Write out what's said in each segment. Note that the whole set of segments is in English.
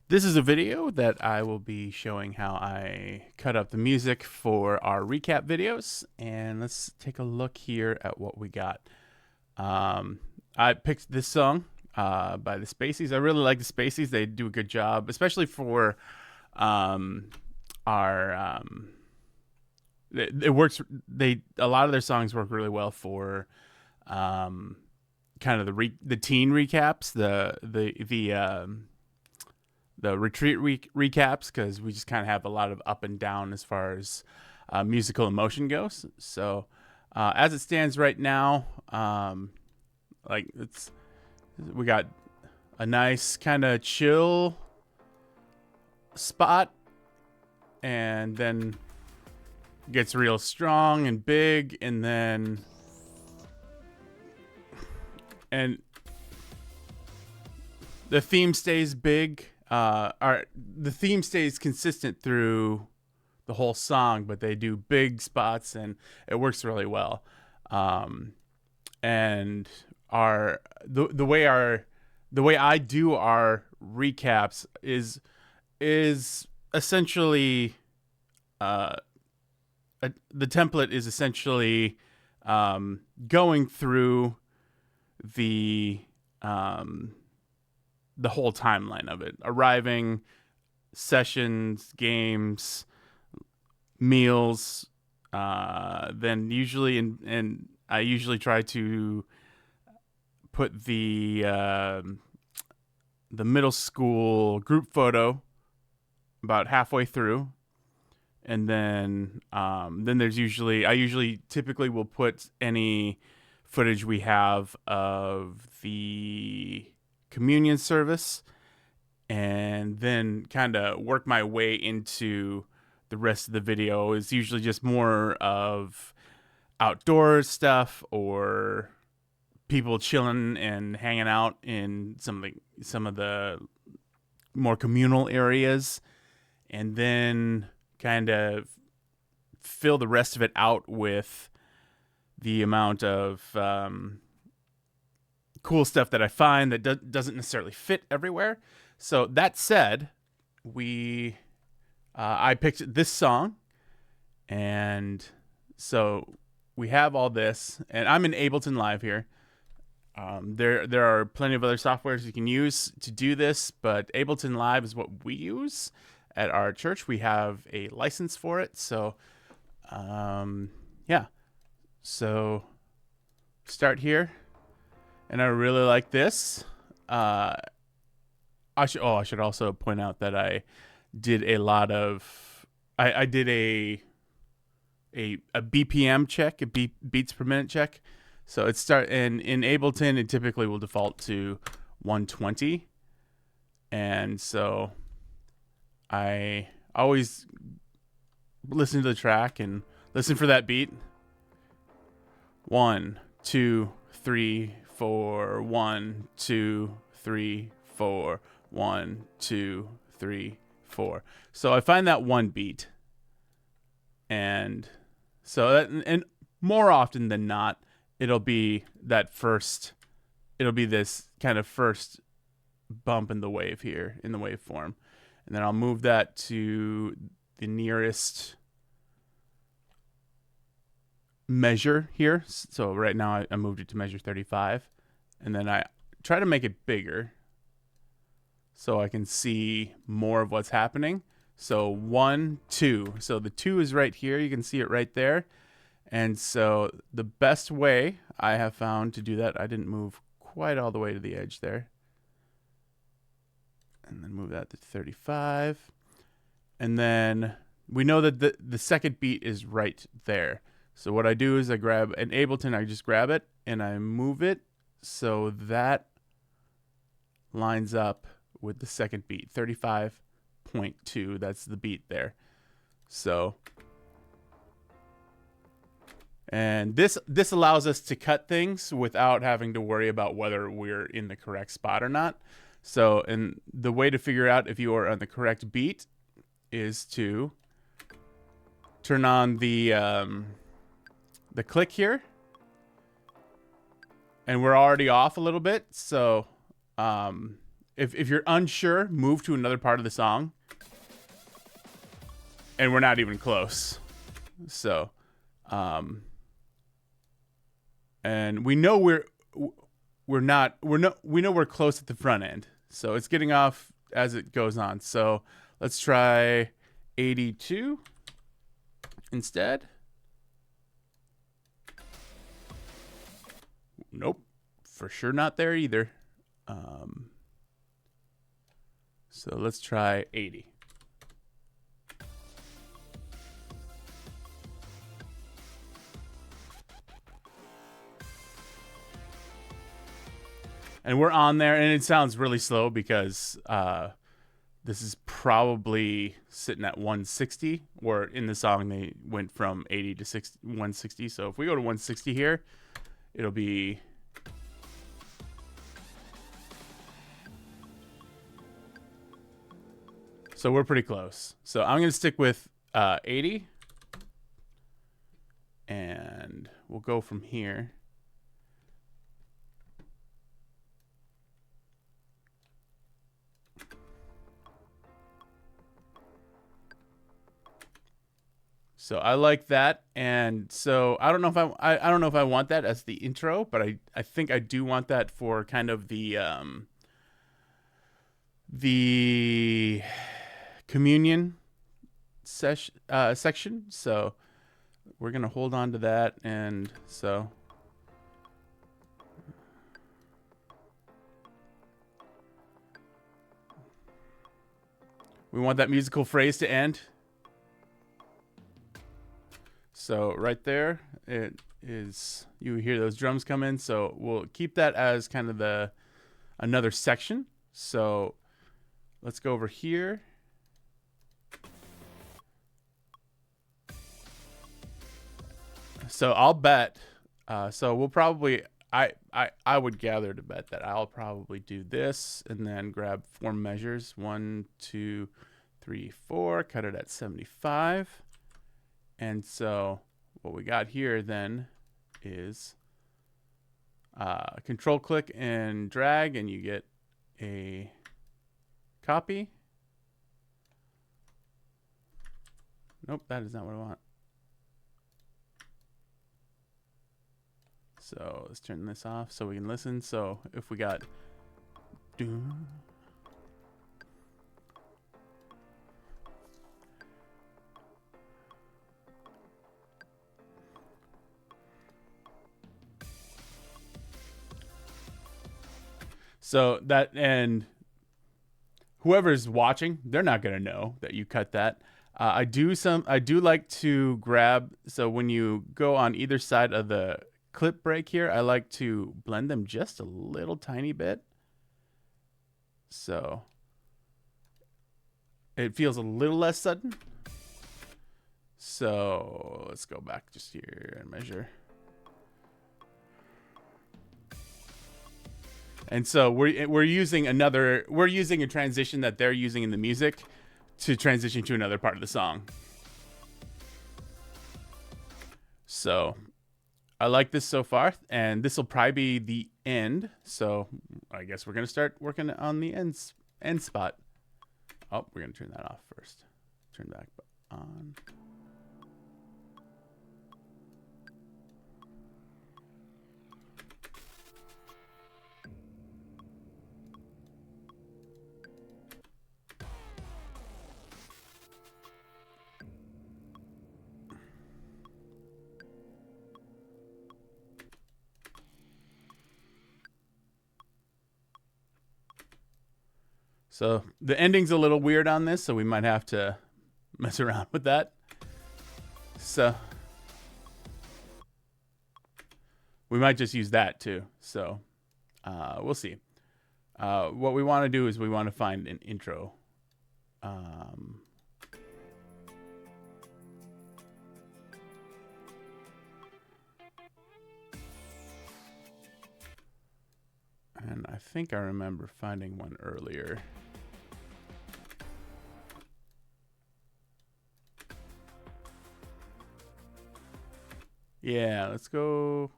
This is a video that I will be showing how I cut up the music for our recap videos. And let's take a look here at what we got. I picked this song by the Spaceys. I really like the Spaceys. They do a good job, especially for um, our. It works. A lot of their songs work really well for um, kind of the teen recaps, the retreat recaps, because we just kind of have a lot of up and down as far as musical emotion goes. So as it stands right now, we got a nice kind of chill spot, and then gets real strong and big, and then the theme stays big. The theme stays consistent through the whole song, but they do big spots and it works really well. And the way I do our recaps is essentially the template is essentially going through the whole timeline of it, arriving, sessions, games, meals, then usually and I usually try to put the middle school group photo about halfway through, and then there's I typically will put any footage we have of the communion service, and then kind of work my way into the rest of the video. Is usually just more of outdoor stuff or people chilling and hanging out in some of the more communal areas, and then kind of fill the rest of it out with the amount of cool stuff that I find that doesn't necessarily fit everywhere. So that said, I picked this song, and so we have all this, and I'm in Ableton Live here. There are plenty of other softwares you can use to do this, but Ableton Live is what we use at our church. We have a license for it, so yeah. So start here. And I really like this. I should also point out that I did a lot of I did a BPM check, beats per minute check. So in Ableton it typically will default to 120, and so I always listen to the track and listen for that beat. 1, 2, 3, 4, 1, 2, 3, 4, 1, 2, 3, 4. So I find that one beat, and and more often than not, it'll be this kind of first bump in the wave here, in the waveform, and then I'll move that to the nearest measure here. So right now I moved it to measure 35, and then I try to make it bigger so I can see more of what's happening. So 1, 2. So the 2 is right here. You can see it right there. And so the best way I have found to do that, I didn't move quite all the way to the edge there. And then move that to 35. And then we know that the second beat is right there. So what I do is I grab an Ableton, I just grab it and I move it so that lines up with the second beat, 35.2. That's the beat there. So, and this allows us to cut things without having to worry about whether we're in the correct spot or not. So, and the way to figure out if you are on the correct beat is to turn on the click here, and we're already off a little bit, so if you're unsure, move to another part of the song. And we're not even close. So, and we know we know we're close at the front end. So it's getting off as it goes on. So let's try 82 instead. Nope, for sure not there either. So let's try 80. And we're on there, and it sounds really slow because this is probably sitting at 160, or in the song they went from 80 to 160. So if we go to 160 here, it'll be... So we're pretty close. So I'm going to stick with 80. And we'll go from here. So I like that, and so I don't know if I don't know if I want that as the intro, but I think I do want that for kind of the communion section. So we're gonna hold on to that, and so we want that musical phrase to end. So right there, it is, you hear those drums come in. So we'll keep that as kind of another section. So let's go over here. So I'll bet. So we'll probably, I would gather to bet that I'll probably do this and then grab 4 measures. 1, 2, 3, 4. Cut it at 75. And so what we got here then is control click and drag, and you get a copy. Nope, that is not what I want. So let's turn this off so we can listen. So if we got... So that, and whoever's watching, they're not going to know that you cut that. I do like to grab, so when you go on either side of the clip break here, I like to blend them just a little tiny bit. So it feels a little less sudden. So let's go back just here and measure. And so we're using a transition that they're using in the music to transition to another part of the song. So I like this so far, and this will probably be the end. So I guess we're gonna start working on the end spot. Oh, we're gonna turn that off first. Turn back on. So the ending's a little weird on this, so we might have to mess around with that. So we might just use that too. So we'll see. What we want to do is we want to find an intro. And I think I remember finding one earlier. Yeah, let's go.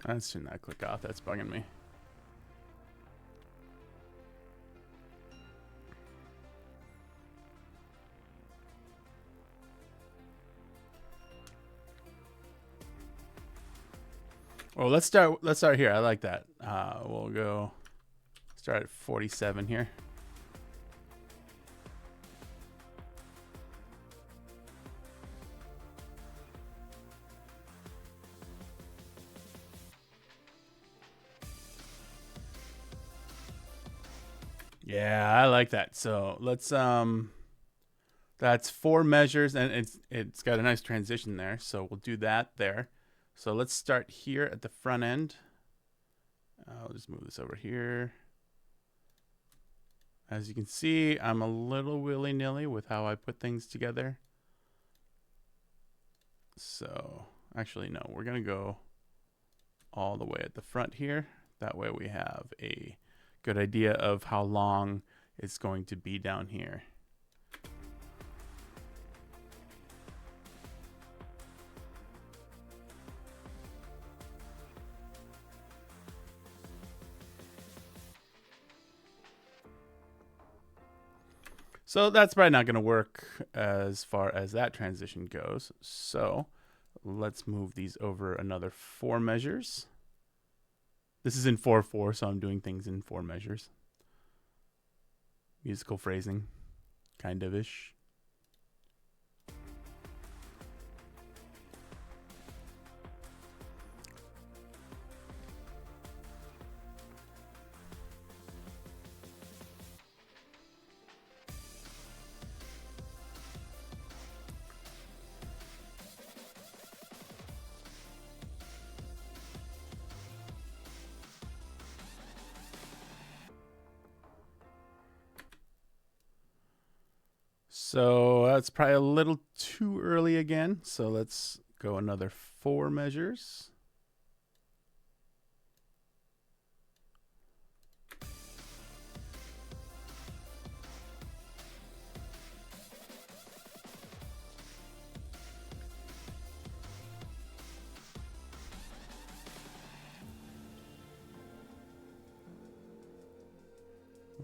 That should not click off. That's bugging me. Well, let's start here. I like that. We'll go start at 47 here. Yeah, I like that. So let's that's 4 measures, and it's got a nice transition there. So we'll do that there. So let's start here at the front end. I'll just move this over here. As you can see, I'm a little willy-nilly with how I put things together. So actually, no, we're gonna go all the way at the front here. That way we have a good idea of how long it's going to be down here. So that's probably not going to work as far as that transition goes. So let's move these over another 4 measures. This is in 4/4, so I'm doing things in 4 measures. Musical phrasing, kind of ish. So that's probably a little too early again. So let's go another 4 measures.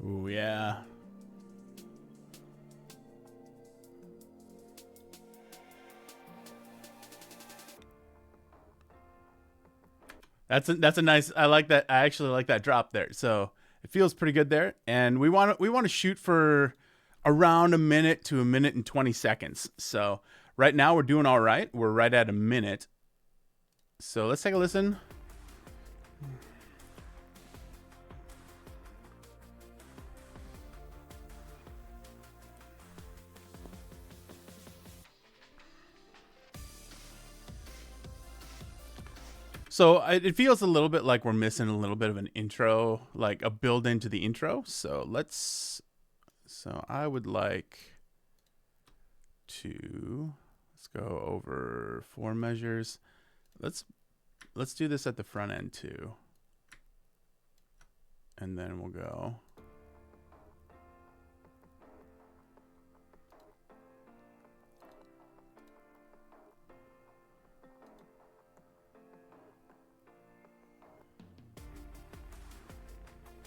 Ooh, yeah. That's a nice. I like that. I actually like that drop there. So it feels pretty good there. And we want to shoot for around a minute to a minute and 20 seconds. So right now we're doing all right. We're right at a minute. So let's take a listen. So it feels a little bit like we're missing a little bit of an intro, like a build into the intro. So I would like let's go over 4 measures. Let's do this at the front end too. And then we'll go.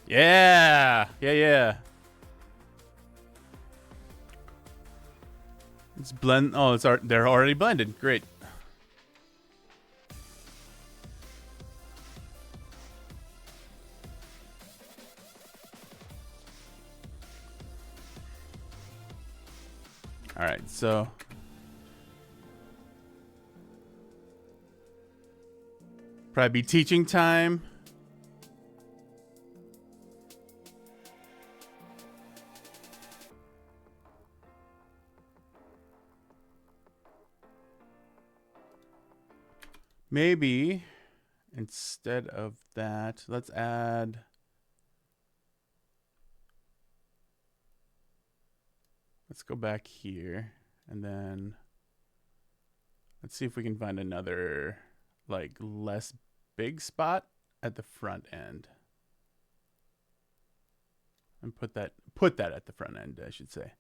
Yeah. It's blend. Oh, they're already blended. Great. All right, so probably be teaching time. Maybe instead of that, let's go back here and then let's see if we can find another like less big spot at the front end. And put that at the front end, I should say.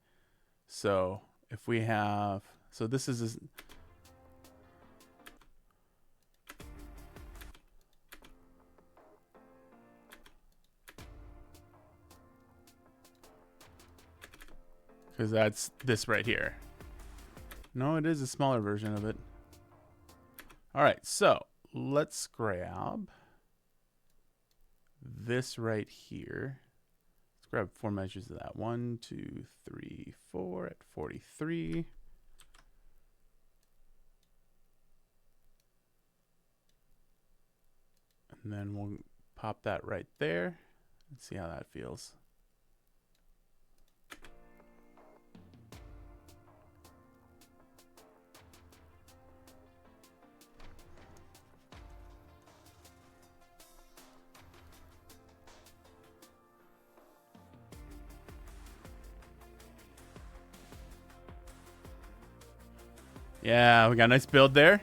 So if we have, so this is because that's this right here. No, it is a smaller version of it. All right, so let's grab this right here. Let's grab 4 measures of that. 1, 2, 3, 4 at 43. And then we'll pop that right there and see how that feels. Yeah, we got a nice build there.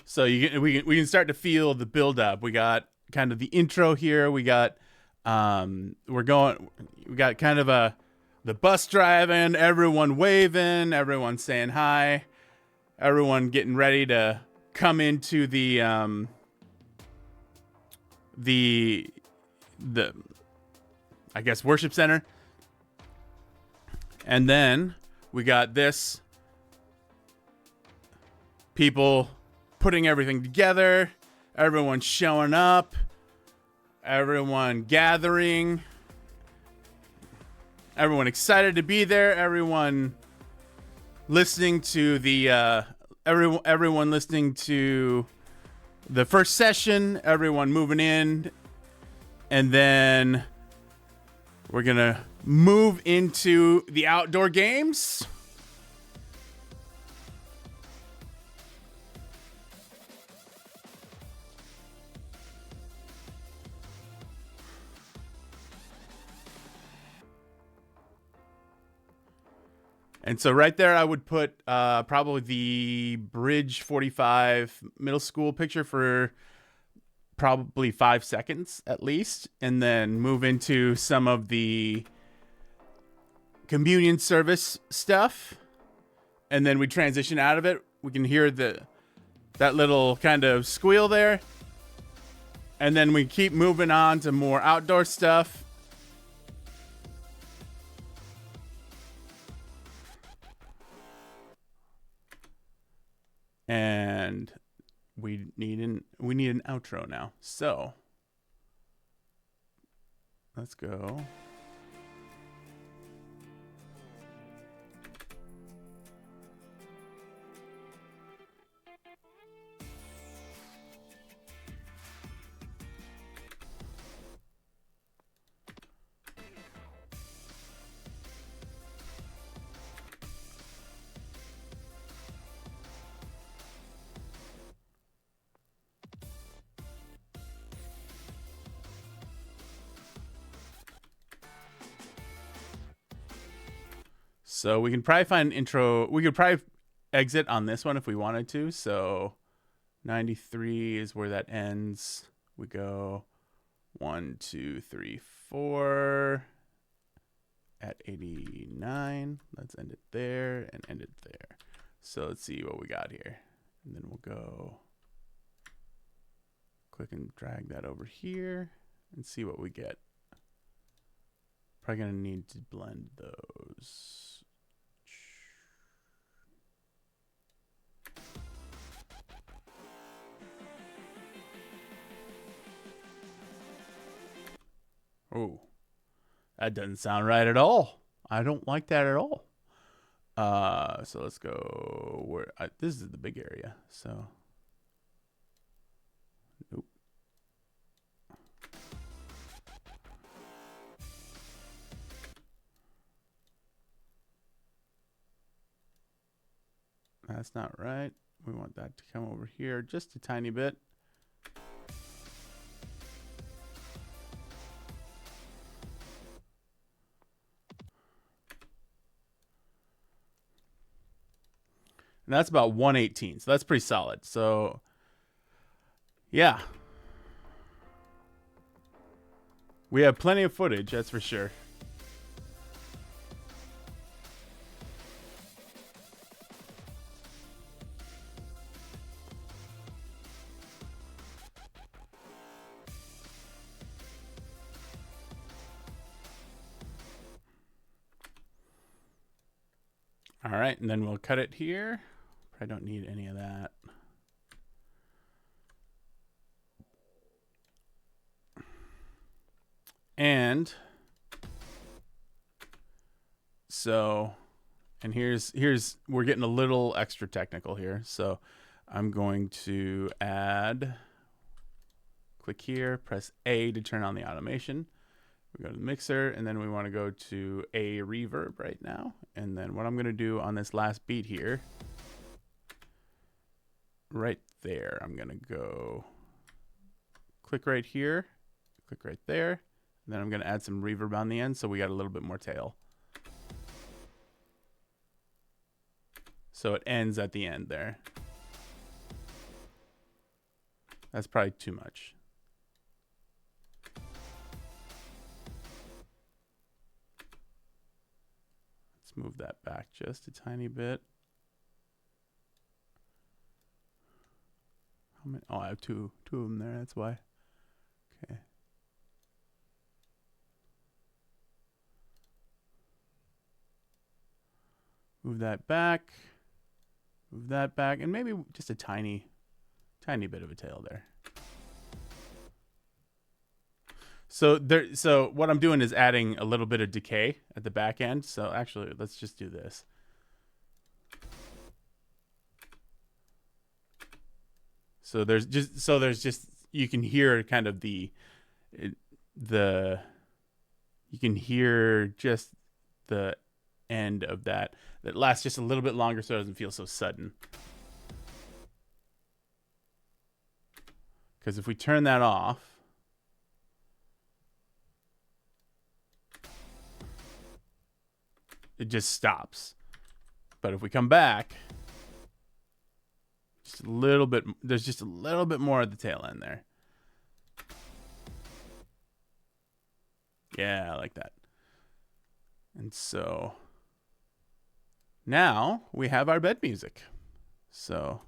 So we can start to feel the build up. We got kind of the intro here. We got we got kind of the bus driving, everyone waving, everyone saying hi, everyone getting ready to come into the I guess worship center. And then we got this people putting everything together, everyone showing up, everyone gathering, everyone excited to be there, everyone listening to the everyone listening to the first session, everyone moving in, and then we're gonna move into the outdoor games. And so right there, I would put probably the Bridge 45 middle school picture for probably 5 seconds at least, and then move into some of the communion service stuff. And then we transition out of it. We can hear that little kind of squeal there. And then we keep moving on to more outdoor stuff. And we need an outro now. So let's go. So we can probably find an intro. We could probably exit on this one if we wanted to. So 93 is where that ends. We go 1, 2, 3, 4 at 89. Let's end it there and end it there. So let's see what we got here. And then we'll go click and drag that over here and see what we get. Probably going to need to blend those. Oh, that doesn't sound right at all. I don't like that at all. So let's go where this is the big area. So, nope. That's not right. We want that to come over here just a tiny bit. And that's about 118. So that's pretty solid. So, yeah. We have plenty of footage, that's for sure. All right, and then we'll cut it here. I don't need any of that. And so, and here's we're getting a little extra technical here. So I'm going to add, click here, press A to turn on the automation. We go to the mixer, and then we want to go to a reverb right now. And then what I'm going to do on this last beat here, right there, I'm going to go click right here, click right there, and then I'm going to add some reverb on the end so we got a little bit more tail. So it ends at the end there. That's probably too much. Let's move that back just a tiny bit. How many? Oh, I have two of them there. That's why. Okay. Move that back. Move that back, and maybe just a tiny bit of a tail there. So what I'm doing is adding a little bit of decay at the back end. So actually, let's just do this. So there's just you can hear kind of you can hear just the end of that lasts just a little bit longer so it doesn't feel so sudden. Because if we turn that off, it just stops. But if we come back, just a little bit, there's just a little bit more at the tail end there. Yeah, I like that. And so now we have our bed music. So,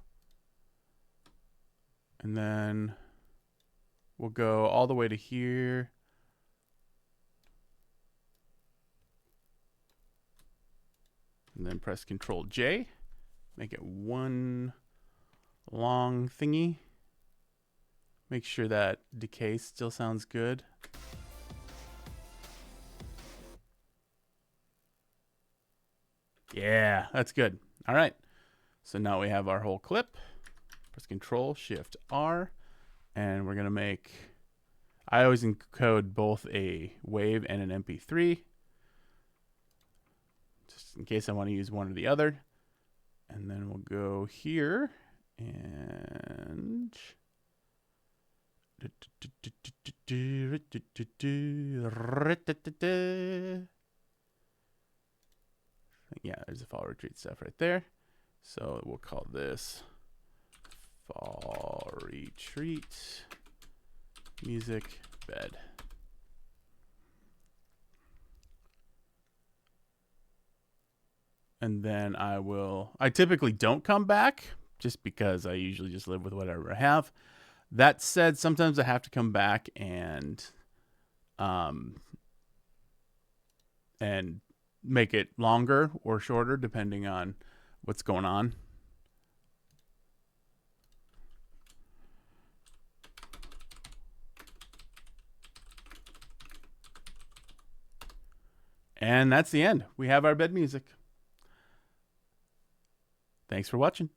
and then we'll go all the way to here. And then press Control J. Make it one long thingy. Make sure that decay still sounds good. Yeah, that's good. All right. So now we have our whole clip. Press Control Shift R, and we're gonna make. I always encode both a WAV and an MP3, just in case I want to use one or the other. And then we'll go here and yeah, there's a fall retreat stuff right there. So we'll call this fall retreat music bed. And then I typically don't come back just because I usually just live with whatever I have. That said, sometimes I have to come back and make it longer or shorter depending on what's going on. And that's the end. We have our bed music. Thanks for watching.